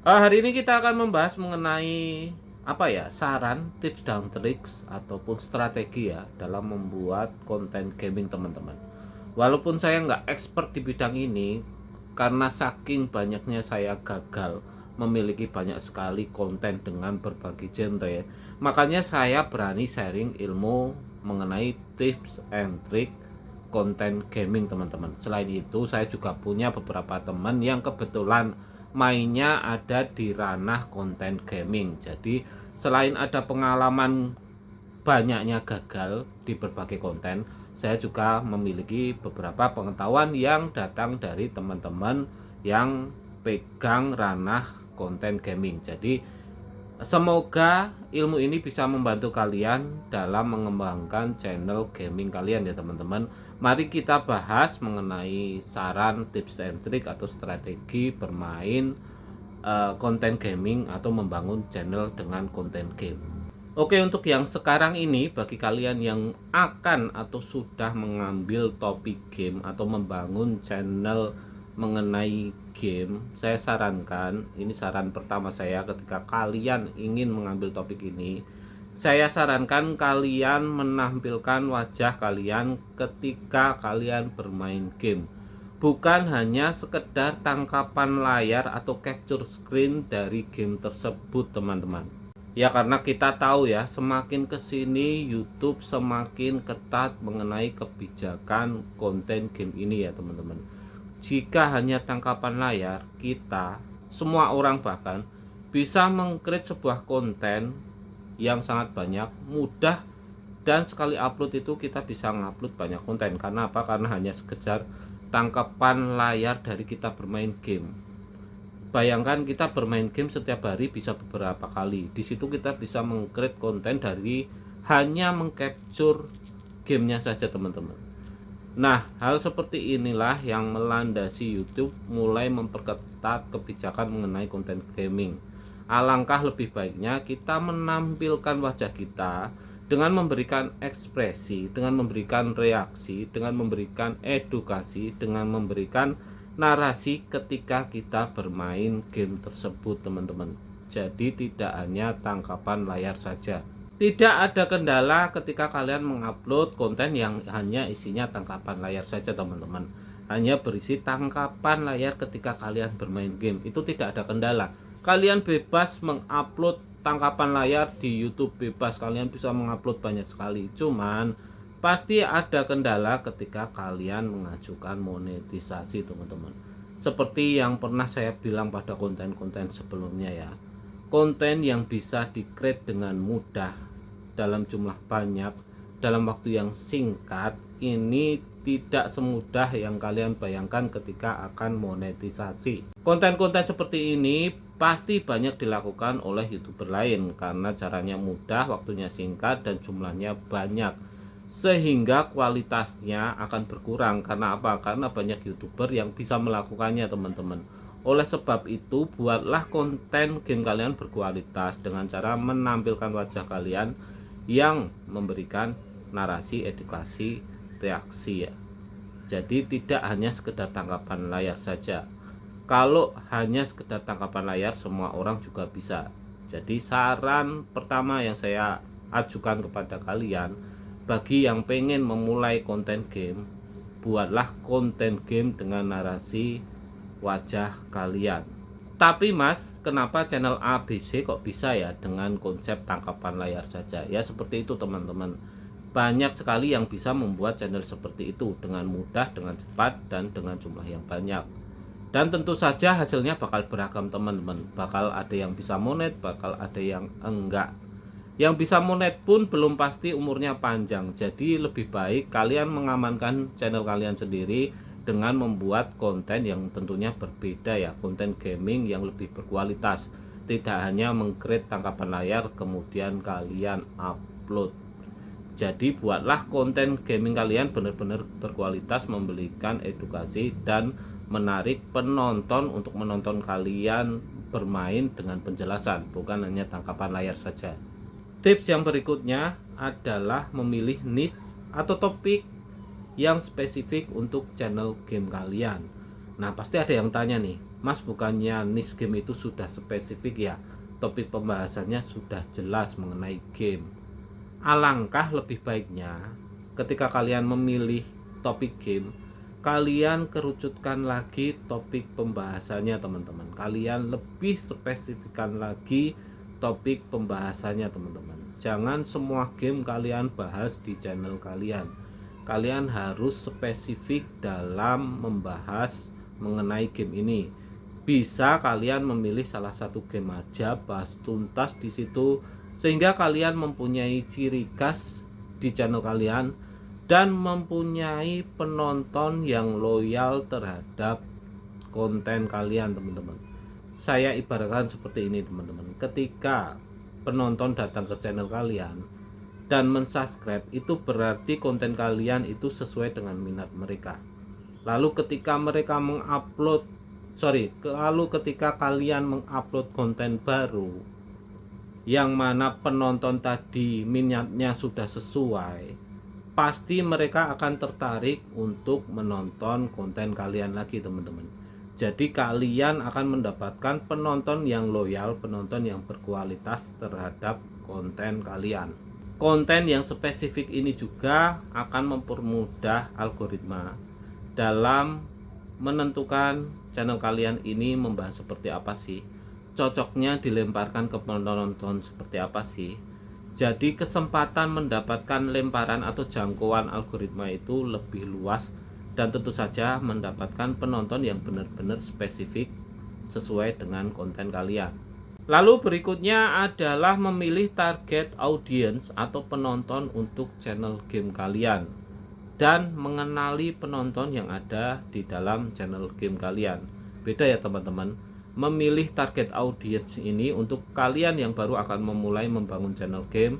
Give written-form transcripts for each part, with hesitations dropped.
Hari ini kita akan membahas mengenai saran, tips dan triks ataupun strategi ya dalam membuat konten gaming teman-teman. Walaupun saya nggak expert di bidang ini, karena saking banyaknya saya gagal memiliki banyak sekali konten dengan berbagai genre, makanya saya berani sharing ilmu mengenai tips and trick konten gaming teman-teman. Selain itu, saya juga punya beberapa teman yang kebetulan mainnya ada di ranah konten gaming. Jadi selain ada pengalaman banyaknya gagal di berbagai konten, saya juga memiliki beberapa pengetahuan yang datang dari teman-teman yang pegang ranah konten gaming. Jadi semoga ilmu ini bisa membantu kalian dalam mengembangkan channel gaming kalian ya teman-teman. Mari kita bahas mengenai saran, tips and trick atau strategi bermain konten gaming atau membangun channel dengan konten game. Oke, untuk yang sekarang ini, bagi kalian yang akan atau sudah mengambil topik game atau membangun channel mengenai game, saya sarankan, ini saran pertama saya ketika kalian ingin mengambil topik ini, saya sarankan kalian menampilkan wajah kalian ketika kalian bermain game. Bukan hanya sekedar tangkapan layar atau capture screen dari game tersebut teman-teman. Ya karena kita tahu ya, semakin kesini YouTube semakin ketat mengenai kebijakan konten game ini ya teman-teman. Jika hanya tangkapan layar, kita, semua orang bahkan, bisa meng-create sebuah konten yang sangat banyak, mudah, dan sekali upload itu kita bisa ngupload banyak konten. Karena apa? Karena hanya sekedar tangkapan layar dari kita bermain game. Bayangkan kita bermain game setiap hari bisa beberapa kali. Di situ kita bisa meng-create konten dari hanya meng-capture gamenya saja teman-teman. Nah, hal seperti inilah yang melandasi YouTube mulai memperketat kebijakan mengenai konten gaming. Alangkah lebih baiknya kita menampilkan wajah kita dengan memberikan ekspresi, dengan memberikan reaksi, dengan memberikan edukasi, dengan memberikan narasi ketika kita bermain game tersebut teman-teman. Jadi tidak hanya tangkapan layar saja. Tidak ada kendala ketika kalian mengupload konten yang hanya isinya tangkapan layar saja teman-teman. Hanya berisi tangkapan layar ketika kalian bermain game, itu tidak ada kendala. Kalian bebas mengupload tangkapan layar di YouTube, bebas, kalian bisa mengupload banyak sekali. Cuman pasti ada kendala ketika kalian mengajukan monetisasi teman-teman. Seperti yang pernah saya bilang pada konten-konten sebelumnya ya. Konten yang bisa di-create dengan mudah dalam jumlah banyak dalam waktu yang singkat ini tidak semudah yang kalian bayangkan ketika akan monetisasi. Konten-konten seperti ini pasti banyak dilakukan oleh YouTuber lain karena caranya mudah, waktunya singkat, dan jumlahnya banyak, sehingga kualitasnya akan berkurang. Karena apa? Karena banyak YouTuber yang bisa melakukannya teman-teman. Oleh sebab itu, buatlah konten game kalian berkualitas dengan cara menampilkan wajah kalian yang memberikan narasi, edukasi, reaksi ya. Jadi tidak hanya sekedar tangkapan layar saja. Kalau hanya sekedar tangkapan layar, semua orang juga bisa. Jadi saran pertama yang saya ajukan kepada kalian, bagi yang pengen memulai konten game, buatlah konten game dengan narasi wajah kalian. Tapi mas, kenapa channel ABC kok bisa ya dengan konsep tangkapan layar saja? Ya seperti itu teman-teman. Banyak sekali yang bisa membuat channel seperti itu dengan mudah, dengan cepat, dan dengan jumlah yang banyak. Dan tentu saja hasilnya bakal beragam teman-teman. Bakal ada yang bisa monet, bakal ada yang enggak. Yang bisa monet pun belum pasti umurnya panjang. Jadi lebih baik kalian mengamankan channel kalian sendiri dengan membuat konten yang tentunya berbeda ya, konten gaming yang lebih berkualitas. Tidak hanya meng-create tangkapan layar kemudian kalian upload. Jadi buatlah konten gaming kalian benar-benar berkualitas, memberikan edukasi dan menarik penonton untuk menonton kalian bermain dengan penjelasan, bukan hanya tangkapan layar saja. Tips yang berikutnya adalah memilih niche atau topik yang spesifik untuk channel game kalian. Nah pasti ada yang tanya nih, Mas bukannya niche game itu sudah spesifik ya, topik pembahasannya sudah jelas mengenai game. Alangkah lebih baiknya ketika kalian memilih topik game, kalian kerucutkan lagi topik pembahasannya teman-teman. Kalian lebih spesifikkan lagi topik pembahasannya teman-teman. Jangan semua game kalian bahas di channel kalian. Kalian harus spesifik dalam membahas mengenai game ini. Bisa kalian memilih salah satu game aja, bahas tuntas di situ, sehingga kalian mempunyai ciri khas di channel kalian dan mempunyai penonton yang loyal terhadap konten kalian teman-teman. Saya ibaratkan seperti ini teman-teman, ketika penonton datang ke channel kalian dan mensubscribe, itu berarti konten kalian itu sesuai dengan minat mereka. Lalu ketika mereka ketika kalian mengupload konten baru yang mana penonton tadi minatnya sudah sesuai, pasti mereka akan tertarik untuk menonton konten kalian lagi teman-teman. Jadi kalian akan mendapatkan penonton yang loyal, penonton yang berkualitas terhadap konten kalian. Konten yang spesifik ini juga akan mempermudah algoritma dalam menentukan channel kalian ini membahas seperti apa sih, cocoknya dilemparkan ke penonton seperti apa sih. Jadi kesempatan mendapatkan lemparan atau jangkauan algoritma itu lebih luas dan tentu saja mendapatkan penonton yang benar-benar spesifik sesuai dengan konten kalian. Lalu berikutnya adalah memilih target audience atau penonton untuk channel game kalian dan mengenali penonton yang ada di dalam channel game kalian. Beda ya teman-teman, memilih target audience ini untuk kalian yang baru akan memulai membangun channel game,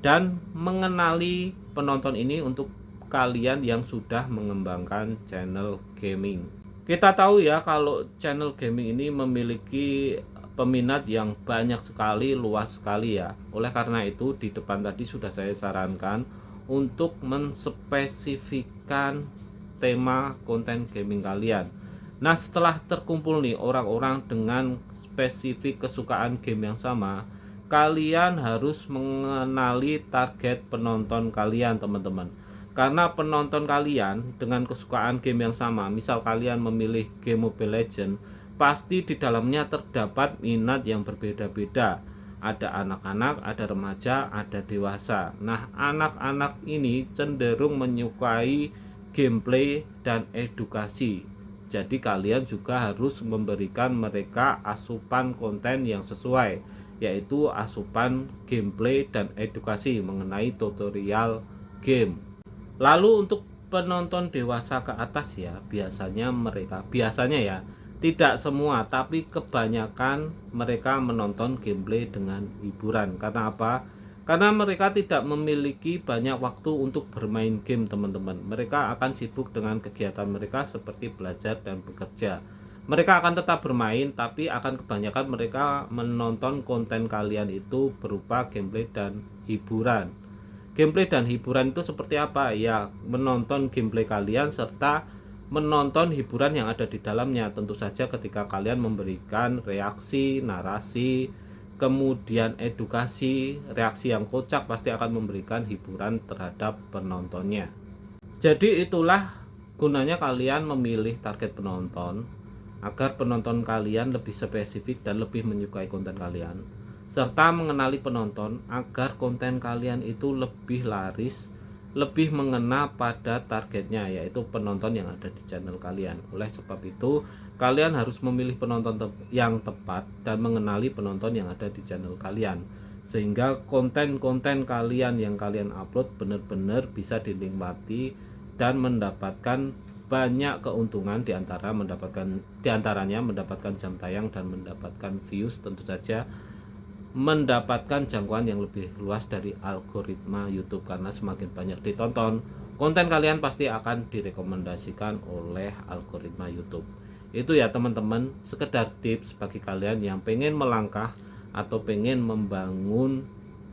dan mengenali penonton ini untuk kalian yang sudah mengembangkan channel gaming. Kita tahu ya kalau channel gaming ini memiliki peminat yang banyak sekali, luas sekali ya. Oleh karena itu di depan tadi sudah saya sarankan untuk menspesifikkan tema konten gaming kalian. Nah, setelah terkumpul nih orang-orang dengan spesifik kesukaan game yang sama, kalian harus mengenali target penonton kalian teman-teman. Karena penonton kalian dengan kesukaan game yang sama, misal kalian memilih game Mobile Legends, pasti di dalamnya terdapat minat yang berbeda-beda. Ada anak-anak, ada remaja, ada dewasa. Nah, anak-anak ini cenderung menyukai gameplay dan edukasi. Jadi kalian juga harus memberikan mereka asupan konten yang sesuai, yaitu asupan gameplay dan edukasi mengenai tutorial game. Lalu untuk penonton dewasa ke atas ya, biasanya ya, tidak semua, tapi kebanyakan mereka menonton gameplay dengan hiburan. Karena apa? Karena mereka tidak memiliki banyak waktu untuk bermain game teman-teman. Mereka akan sibuk dengan kegiatan mereka seperti belajar dan bekerja. Mereka akan tetap bermain, tapi akan kebanyakan mereka menonton konten kalian itu berupa gameplay dan hiburan. Gameplay dan hiburan itu seperti apa? Ya, menonton gameplay kalian serta menonton hiburan yang ada di dalamnya. Tentu saja ketika kalian memberikan reaksi, narasi, kemudian edukasi, reaksi yang kocak pasti akan memberikan hiburan terhadap penontonnya. Jadi itulah gunanya kalian memilih target penonton, agar penonton kalian lebih spesifik dan lebih menyukai konten kalian, serta mengenali penonton agar konten kalian itu lebih laris, lebih mengena pada targetnya, yaitu penonton yang ada di channel kalian. Oleh sebab itu kalian harus memilih penonton yang tepat dan mengenali penonton yang ada di channel kalian, sehingga konten-konten kalian yang kalian upload benar-benar bisa dinikmati dan mendapatkan banyak keuntungan, diantaranya mendapatkan jam tayang dan mendapatkan views, tentu saja mendapatkan jangkauan yang lebih luas dari algoritma YouTube. Karena semakin banyak ditonton, konten kalian pasti akan direkomendasikan oleh algoritma YouTube. Itu ya teman-teman, sekedar tips bagi kalian yang pengen melangkah atau pengen membangun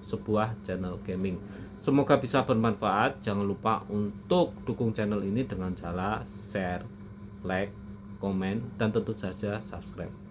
sebuah channel gaming. Semoga bisa bermanfaat. Jangan lupa untuk dukung channel ini dengan cara share, like, komen, dan tentu saja subscribe.